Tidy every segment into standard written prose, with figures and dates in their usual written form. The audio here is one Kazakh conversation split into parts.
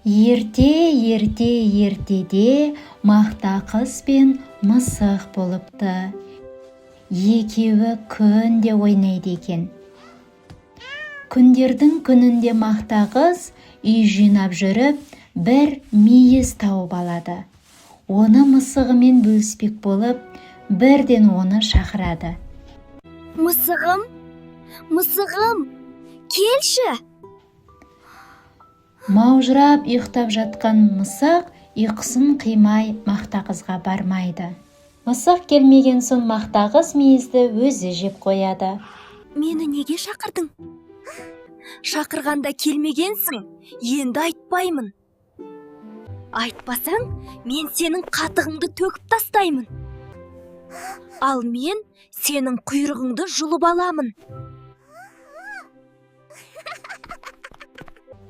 Ертеде мақта қыз бен мысық болыпты. Екеуі күнде ойнайды екен. Күндердің күнінде мақта қыз үй жинап жүріп, бір мейіз тауып алады. Оны мысығымен бөліспек болып, бірден оны шақырады. Мысығым, келші! Маужырап ұйықтап жатқан мысық ұйқысын қимай мақта қызға бармайды. Мысық келмеген соң мақта қыз мейізді өзі жеп қояды. Мені неге шақырдың? Шақырғанда келмегенсің, енді айтпаймын. Айтпасаң, мен сенің қатығыңды төгіп тастаймын. Ал мен сенің құйрығыңды жұлып аламын.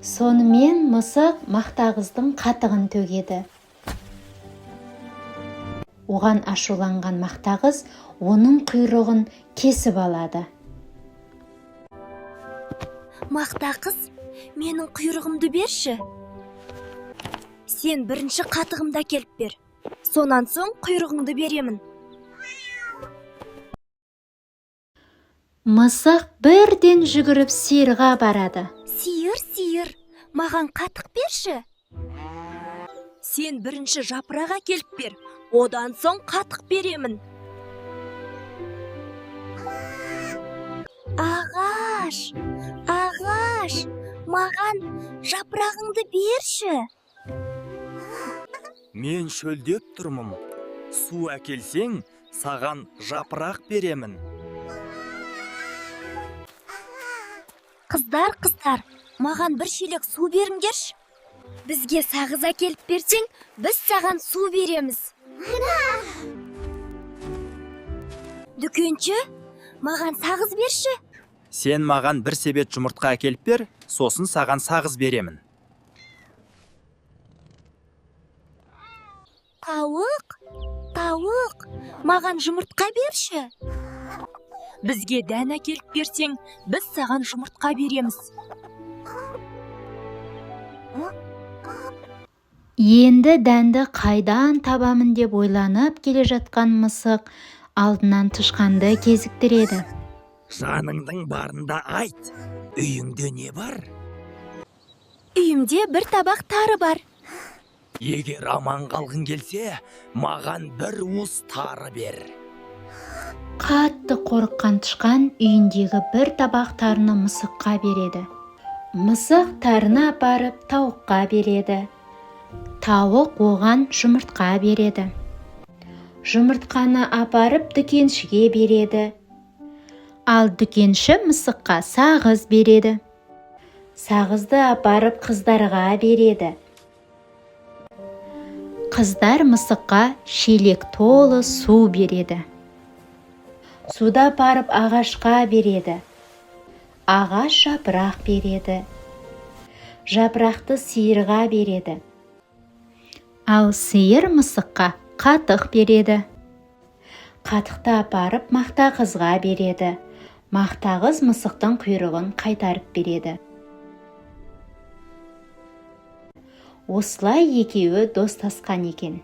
Сонымен мысық мақта қыздың қатығын төгеді. Оған ашуланған мақта қыз оның құйрығын кесіп алады. Мақта қыз, менің құйрығымды берші. Сен бірінші қатығымды әкеліп бер. Сонан соң құйрығыңды беремін. Мысық бірден жүгіріп сиырға барады. Сиыр, маған қатық берші. Сен бірінші жапырақ әкеліп бер, одан соң қатық беремін. Ағаш, маған жапырағыңды берші. Мен шөлдеп тұрмын. Су әкелсең, саған жапырақ беремін. Қыздар, маған бір шелек су беріңдерші. Бізге сағыз әкеліп берсең, біз саған су береміз. Дүкенші, маған сағыз берші. Сен маған бір себет жұмыртқа әкеліп бер, сосын саған сағыз беремін. Тауық, маған жұмыртқа берші. Бізге дән әкеліп берсең, біз саған жұмыртқа береміз. Енді дәнді қайдан табамын деп ойланып келе жатқан мысық алдынан тышқанды кезіктіреді. Жаныңдың барында айт, үйіңде не бар? Үйімде бір табақ тары бар. Егер аман қалғың келсе, маған бір уыс тары бер. Қатты қорыққан тышқан үйіндегі бір табақ тарыны мысыққа береді. Мысық тарыны апарып тауыққа береді. Тауық оған жұмыртқа береді. Жұмыртқаны апарып дүкеншіге береді. Ал дүкенші мысыққа сағыз береді. Сағызды апарып қыздарға береді. Қыздар мысыққа шелек толы су береді. Суды апарып ағашқа береді. Ағаш жапырақ береді. Жапырақты сиырға береді. Ал сиыр мысыққа қатық береді. Қатықты апарып мақта қызға береді. Мақта қыз мысықтың құйрығын қайтарып береді. Осылай екеуі достасқан екен.